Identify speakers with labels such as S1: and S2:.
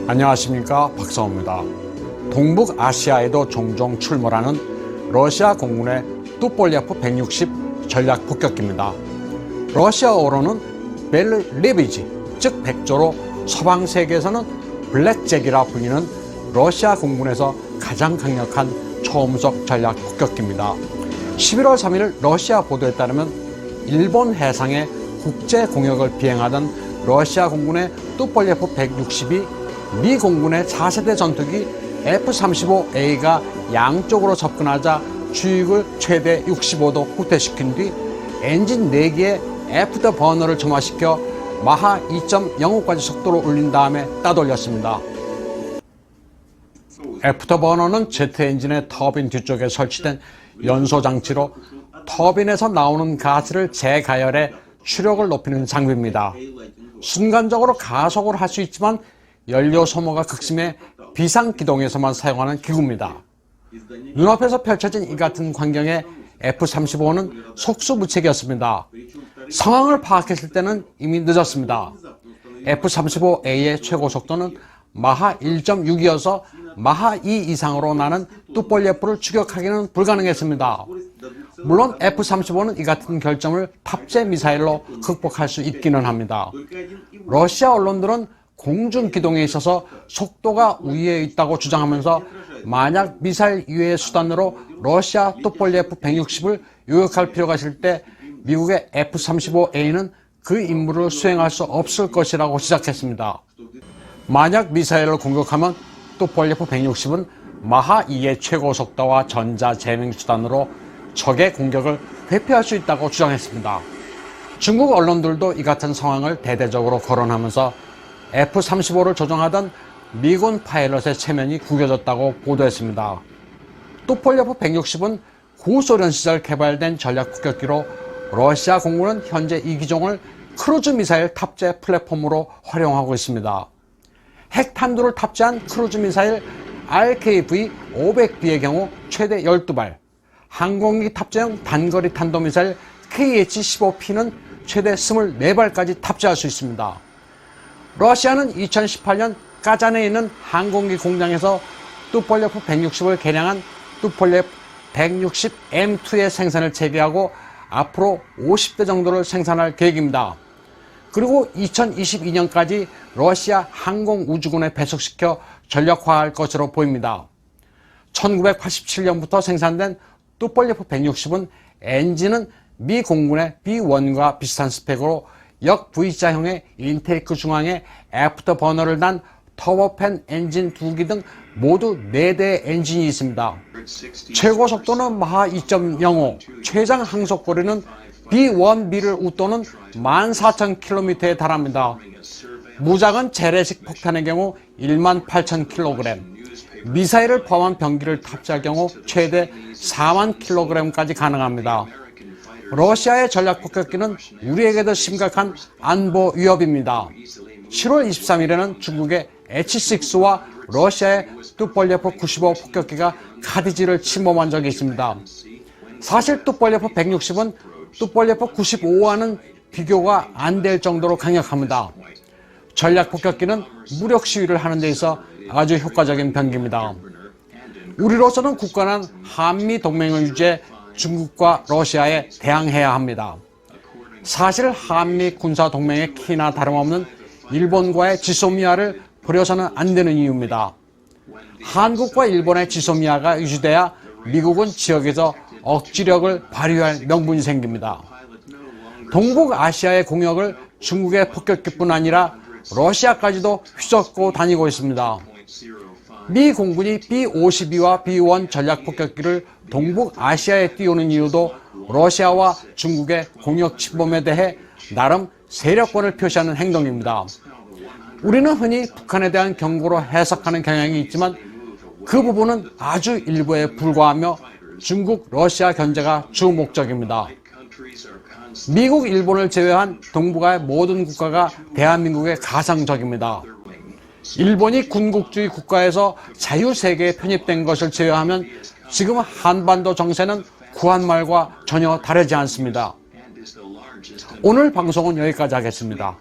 S1: 안녕하십니까, 박사호입니다. 동북아시아에도 종종 출몰하는 러시아 공군의 뚜폴리아프 160 전략 폭격기입니다. 러시아어로는 벨리비지, 즉 백조로 서방 세계에서는 블랙잭이라 불리는 러시아 공군에서 가장 강력한 초음속 전략 폭격기입니다. 11월 3일 러시아 보도에 따르면 일본 해상의 국제 공역을 비행하던 러시아 공군의 뚜폴리아프 160이 미 공군의 4세대 전투기 F-35A가 양쪽으로 접근하자 주익을 최대 65도 후퇴시킨 뒤 엔진 4개의 애프터 버너를 점화시켜 마하 2.05까지 속도를 올린 다음에 따돌렸습니다. 애프터 버너는 제트 엔진의 터빈 뒤쪽에 설치된 연소 장치로 터빈에서 나오는 가스를 재가열해 추력을 높이는 장비입니다. 순간적으로 가속을 할 수 있지만 연료 소모가 극심해 비상기동에서만 사용하는 기구입니다. 눈앞에서 펼쳐진 이 같은 광경에 F-35는 속수무책이었습니다. 상황을 파악했을 때는 이미 늦었습니다. F-35A의 최고 속도는 마하 1.6이어서 마하 2 이상으로 나는 뚜폴리아프를 추격하기는 불가능했습니다. 물론 F-35는 이 같은 결점을 탑재 미사일로 극복할 수 있기는 합니다. 러시아 언론들은 공중 기동에 있어서 속도가 우위에 있다고 주장하면서 만약 미사일 이외의 수단으로 러시아 뚜폴리아프 160을 요격할 필요가 있을 때 미국의 F-35A는 그 임무를 수행할 수 없을 것이라고 지적했습니다. 만약 미사일을 공격하면 뚜폴리아프 160은 마하 2의 최고 속도와 전자 제밍 수단으로 적의 공격을 회피할 수 있다고 주장했습니다. 중국 언론들도 이 같은 상황을 대대적으로 거론하면서 F-35를 조종하던 미군 파일럿의 체면이 구겨졌다고 보도했습니다. 뚜폴리아프 160은 구소련 시절 개발된 전략 폭격기로 러시아 공군은 현재 이 기종을 크루즈 미사일 탑재 플랫폼으로 활용하고 있습니다. 핵탄두를 탑재한 크루즈 미사일 RKV-500B의 경우 최대 12발, 항공기 탑재형 단거리 탄도미사일 KH-15P는 최대 24발까지 탑재할 수 있습니다. 러시아는 2018년 까잔에 있는 항공기 공장에서 뚜폴리아프 160을 개량한 뚜폴리아프 160M2의 생산을 재개하고 앞으로 50대 정도를 생산할 계획입니다. 그리고 2022년까지 러시아 항공우주군에 배속시켜 전력화할 것으로 보입니다. 1987년부터 생산된 뚜폴리아프 160은 엔진은 미 공군의 B1과 비슷한 스펙으로 역 V자형의 인테이크 중앙에 애프터 버너를 단 터보팬 엔진 2기 등 모두 4대의 엔진이 있습니다. 최고 속도는 마하 2.05, 최장 항속거리는 B1B를 웃도는 14,000km에 달합니다. 무작은 재래식 폭탄의 경우 18,000kg, 미사일을 포함한 병기를 탑재할 경우 최대 40,000kg까지 가능합니다. 러시아의 전략 폭격기는 우리에게도 심각한 안보 위협입니다. 7월 23일에는 중국의 H6와 러시아의 뚜폴리아프 95 폭격기가 카디지를 침범한 적이 있습니다. 사실 뚜폴리아프 160은 뚜폴리아프 95와는 비교가 안 될 정도로 강력합니다. 전략 폭격기는 무력 시위를 하는 데 있어 아주 효과적인 병기입니다. 우리로서는 굳건한 한미 동맹을 유지해 중국과 러시아에 대항해야 합니다. 사실 한미 군사 동맹의 키나 다름없는 일본과의 지소미아를 버려서는 안 되는 이유입니다. 한국과 일본의 지소미아가 유지돼야 미국은 지역에서 억지력을 발휘할 명분이 생깁니다. 동북아시아의 공역을 중국의 폭격기뿐 아니라 러시아까지도 휘젓고 다니고 있습니다. 미 공군이 B-52와 B-1 전략 폭격기를 동북아시아에 띄우는 이유도 러시아와 중국의 공역 침범에 대해 나름 세력권을 표시하는 행동입니다. 우리는 흔히 북한에 대한 경고로 해석하는 경향이 있지만 그 부분은 아주 일부에 불과하며 중국, 러시아 견제가 주 목적입니다. 미국, 일본을 제외한 동북아의 모든 국가가 대한민국의 가상적입니다. 일본이 군국주의 국가에서 자유세계에 편입된 것을 제외하면 지금 한반도 정세는 구한말과 전혀 다르지 않습니다. 오늘 방송은 여기까지 하겠습니다.